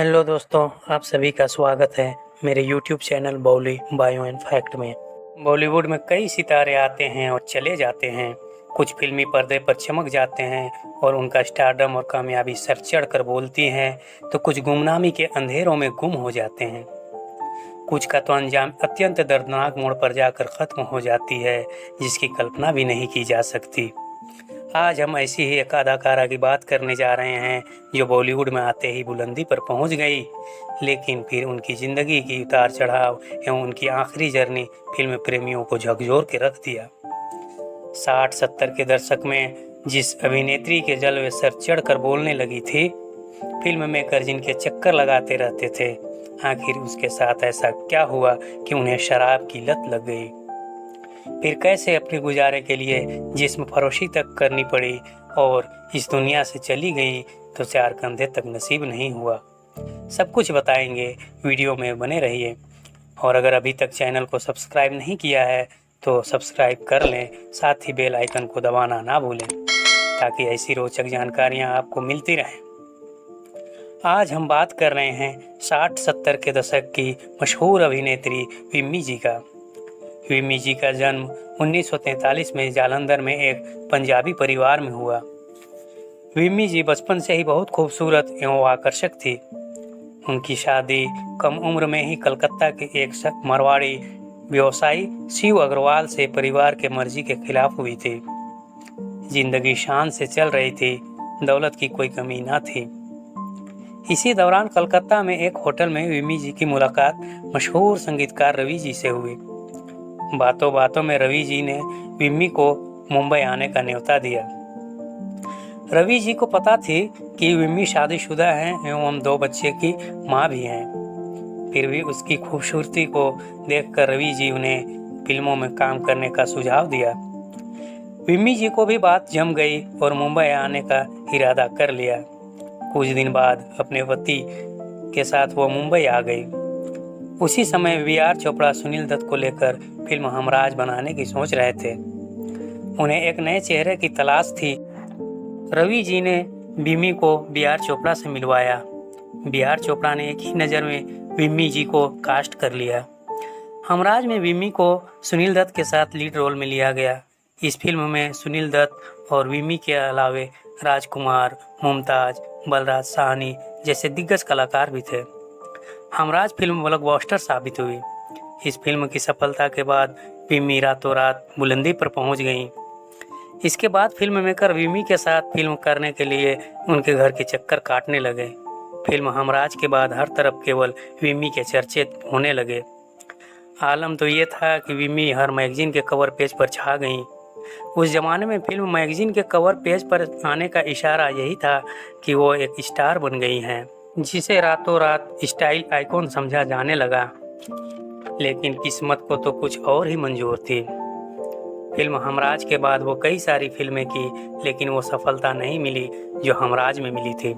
Hello दोस्तों, आप सभी का स्वागत है मेरे YouTube channel Bolly Bio and Fact में। बॉलीवुड में कई सितारे आते हैं और चले जाते हैं। कुछ फिल्मी पर्दे पर चमक जाते हैं और उनका स्टारडम और कामयाबी सर चढ़ कर बोलती हैं, तो कुछ गुमनामी के अंधेरों में गुम हो जाते हैं। कुछ का तो अंजाम अत्यंत दर्दनाक मोड़ पर जाकर खत्म हो जाती है, जिसकी कल्पना भी नहीं की जा सकती। आज हम ऐसी ही एक अदाकारा की बात करने जा रहे हैं जो बॉलीवुड में आते ही बुलंदी पर पहुंच गई, लेकिन फिर उनकी ज़िंदगी की उतार चढ़ाव एवं उनकी आखिरी जर्नी फिल्म प्रेमियों को झकझोर के रख दिया। 60-70 के दशक में जिस अभिनेत्री के जलवे सर चढ़कर बोलने लगी थी, फिल्म मेकर जिनके चक्कर लगाते रहते थे, आखिर उसके साथ ऐसा क्या हुआ कि उन्हें शराब की लत लग गई। फिर कैसे अपने गुजारे के लिए जिस्म फरोशी तक करनी पड़ी और इस दुनिया से चली गई तो चार कंधे तक नसीब नहीं हुआ। सब कुछ बताएंगे, वीडियो में बने रहिए। और अगर अभी तक चैनल को सब्सक्राइब नहीं किया है तो सब्सक्राइब कर लें, साथ ही बेल आइकन को दबाना ना भूलें ताकि ऐसी रोचक जानकारियां आपको मिलती रहें। आज हम बात कर रहे हैं 60-70 के दशक की मशहूर अभिनेत्री विम्मी जी का। विम्मी जी का जन्म 1943 में जालंधर में एक पंजाबी परिवार में हुआ। विम्मी जी बचपन से ही बहुत खूबसूरत एवं आकर्षक थी। उनकी शादी कम उम्र में ही कलकत्ता के एक मारवाड़ी व्यवसायी शिव अग्रवाल से परिवार के मर्जी के खिलाफ हुई थी। जिंदगी शान से चल रही थी, दौलत की कोई कमी न थी। इसी दौरान कलकत्ता में एक होटल में विम्मी जी की मुलाकात मशहूर संगीतकार रवि जी से हुई। बातों बातों में रवि जी ने विम्मी को मुंबई आने का न्योता दिया। रवि जी को पता थी कि विम्मी शादीशुदा हैं एवं 2 बच्चे की मां भी हैं। फिर भी उसकी खूबसूरती को देखकर रवि जी उन्हें फिल्मों में काम करने का सुझाव दिया। विम्मी जी को भी बात जम गई और मुंबई आने का इरादा कर लिया। कुछ दिन बाद अपने पति के साथ वो मुंबई आ गई। उसी समय वी.आर. चोपड़ा सुनील दत्त को लेकर फिल्म हमराज बनाने की सोच रहे थे। उन्हें एक नए चेहरे की तलाश थी। रवि जी ने विम्मी को वी.आर. चोपड़ा से मिलवाया। वी.आर. चोपड़ा ने एक ही नज़र में विम्मी जी को कास्ट कर लिया। हमराज में विम्मी को सुनील दत्त के साथ लीड रोल में लिया गया। इस फिल्म में सुनील दत्त और विम्मी के अलावे राजकुमार, मुमताज, बलराज साहनी जैसे दिग्गज कलाकार भी थे। हमराज फिल्म ब्लॉकबस्टर साबित हुई। इस फिल्म की सफलता के बाद विम्मी रातों रात बुलंदी पर पहुंच गईं। इसके बाद फिल्म मेकर विम्मी के साथ फिल्म करने के लिए उनके घर के चक्कर काटने लगे। फिल्म हमराज के बाद हर तरफ केवल विम्मी के चर्चे होने लगे। आलम तो ये था कि विम्मी हर मैगजीन के कवर पेज पर छा गईं। उस जमाने में फिल्म मैगजीन के कवर पेज पर आने का इशारा यही था कि वो एक स्टार बन गई हैं, जिसे रातों रात स्टाइल आइकॉन समझा जाने लगा। लेकिन किस्मत को तो कुछ और ही मंजूर थी। फिल्म हमराज के बाद वो कई सारी फिल्में की, लेकिन वो सफलता नहीं मिली जो हमराज में मिली थी।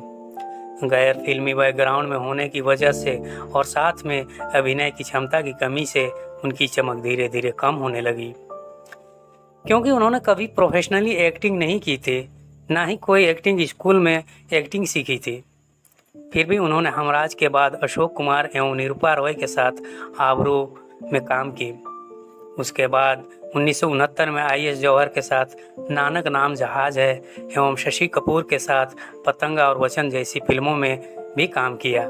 गैर फिल्मी बैकग्राउंड में होने की वजह से और साथ में अभिनय की क्षमता की कमी से उनकी चमक धीरे धीरे कम होने लगी, क्योंकि उन्होंने कभी प्रोफेशनली एक्टिंग नहीं की थी, ना ही कोई एक्टिंग स्कूल में एक्टिंग सीखी थी। फिर भी उन्होंने हमराज के बाद अशोक कुमार एवं निरूपा रॉय के साथ आबरू में काम की। उसके बाद 1969 में आई.एस. जौहर के साथ नानक नाम जहाज है एवं शशि कपूर के साथ पतंगा और वचन जैसी फिल्मों में भी काम किया।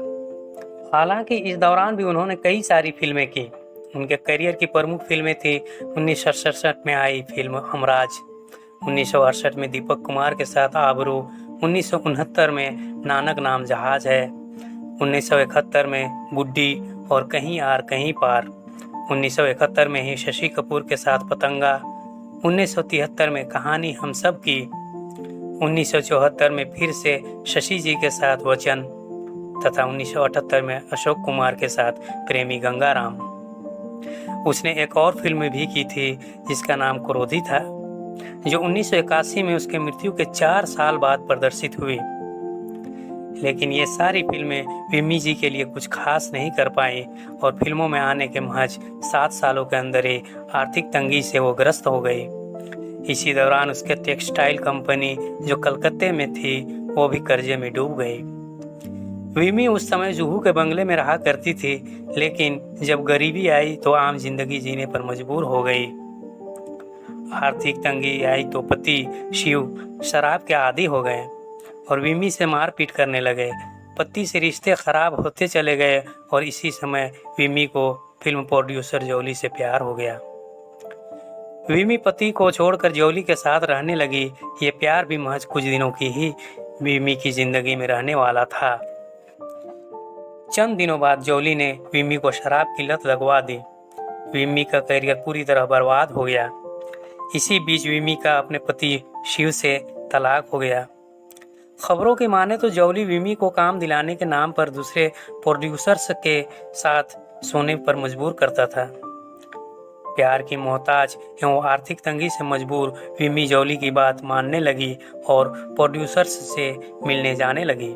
हालांकि इस दौरान भी उन्होंने कई सारी फिल्में की। उनके करियर की प्रमुख फिल्में थी 1967 में आई फिल्म हमराज, 1968 में दीपक कुमार के साथ आबरू, 1969 में नानक नाम जहाज है, 1971 में गुड्डी और कहीं आर कहीं पार, 1971 में ही शशि कपूर के साथ पतंगा, 1973 में कहानी हम सब की, 1974 में फिर से शशि जी के साथ वचन तथा 1978 में अशोक कुमार के साथ प्रेमी गंगाराम। उसने एक और फिल्म भी की थी जिसका नाम क्रोधी था, जो 1981 में उसके मृत्यु के 4 साल बाद प्रदर्शित हुई। लेकिन ये सारी फिल्में विम्मी जी के लिए कुछ खास नहीं कर पाई और फिल्मों में आने के महज 7 सालों के अंदर ही आर्थिक तंगी से वो ग्रस्त हो गई। इसी दौरान उसके टेक्सटाइल कंपनी जो कलकत्ते में थी वो भी कर्जे में डूब गई। विमी उस समय जुहू के बंगले में रहा करती थी, लेकिन जब गरीबी आई तो आम जिंदगी जीने पर मजबूर हो गई। आर्थिक तंगी आई तो पति शिव शराब के आदी हो गए और विमी से मारपीट करने लगे। पति से रिश्ते खराब होते चले गए और इसी समय विमी को फिल्म प्रोड्यूसर जोली से प्यार हो गया। विमी पति को छोड़कर जोली के साथ रहने लगी। ये प्यार भी महज कुछ दिनों की ही विमी की जिंदगी में रहने वाला था। चंद दिनों बाद जोली ने विमी को शराब की लत लगवा दी। विमी का करियर पूरी तरह बर्बाद हो गया। इसी बीच विमी का अपने पति शिव से तलाक हो गया। खबरों की माने तो जोली विमी को काम दिलाने के नाम पर दूसरे प्रोड्यूसर्स के साथ सोने पर मजबूर करता था। प्यार की मोहताज एवं आर्थिक तंगी से मजबूर विमी जोली की बात मानने लगी और प्रोड्यूसर्स से मिलने जाने लगी।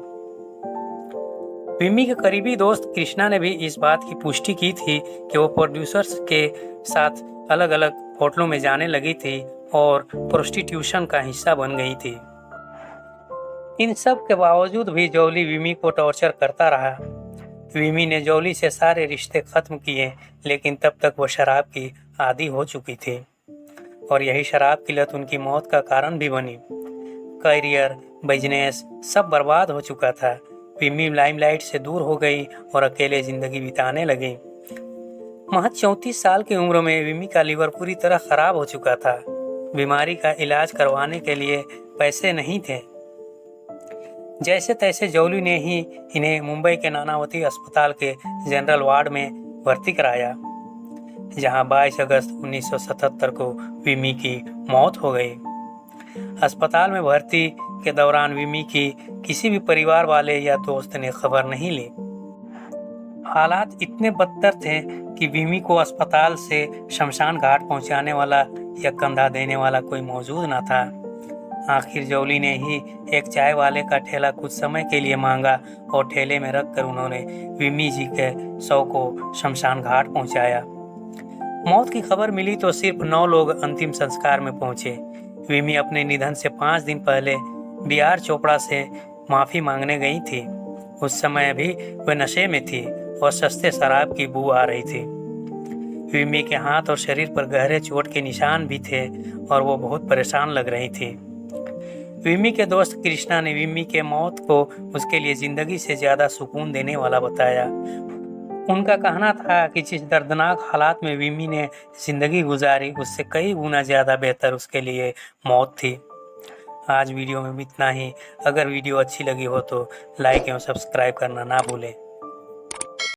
विमी के करीबी दोस्त कृष्णा ने भी इस बात की पुष्टि की थी कि वो प्रोड्यूसर्स के साथ अलग अलग होटलों में जाने लगी थी और प्रोस्टिट्यूशन का हिस्सा बन गई थी। इन सब के बावजूद भी जोली विमी को टॉर्चर करता रहा। विमी ने जोली से सारे रिश्ते खत्म किए, लेकिन तब तक वो शराब की आदी हो चुकी थी और यही शराब की लत उनकी मौत का कारण भी बनी। करियर, बिजनेस सब बर्बाद हो चुका था। विमी लाइमलाइट से दूर हो गई और अकेले जिंदगी बिताने लगी। महज 34 साल की उम्र में विमी का लीवर पूरी तरह खराब हो चुका था। बीमारी का इलाज करवाने के लिए पैसे नहीं थे। जैसे तैसे जोली ने ही इन्हें मुंबई के नानावती अस्पताल के जनरल वार्ड में भर्ती कराया, जहां 22 अगस्त 1977 को विमी की मौत हो गई। अस्पताल में भर्ती के दौरान विमी की किसी भी परिवार वाले या दोस्त ने खबर नहीं ली। हालात इतने बदतर थे कि विमी को अस्पताल से शमशान घाट पहुंचाने वाला या कंधा देने वाला कोई मौजूद न था। आखिर जोली ने ही एक चाय वाले का ठेला कुछ समय के लिए मांगा और ठेले में रखकर उन्होंने विमी जी के शव को शमशान घाट पहुंचाया। मौत की खबर मिली तो सिर्फ 9 लोग अंतिम संस्कार में पहुंचे। विमी अपने निधन से 5 दिन पहले बीआर चोपड़ा से माफी मांगने गई थी। उस समय भी वह नशे में थी और सस्ते शराब की बू आ रही थी। विमी के हाथ और शरीर पर गहरे चोट के निशान भी थे और वो बहुत परेशान लग रही थी। विमी के दोस्त कृष्णा ने विमी के मौत को उसके लिए जिंदगी से ज्यादा सुकून देने वाला बताया। उनका कहना था कि जिस दर्दनाक हालात में विमी ने जिंदगी गुजारी, उससे कई गुना ज्यादा बेहतर उसके लिए मौत थी। आज वीडियो में इतना ही। अगर वीडियो अच्छी लगी हो तो लाइक एवं सब्सक्राइब करना ना भूलें।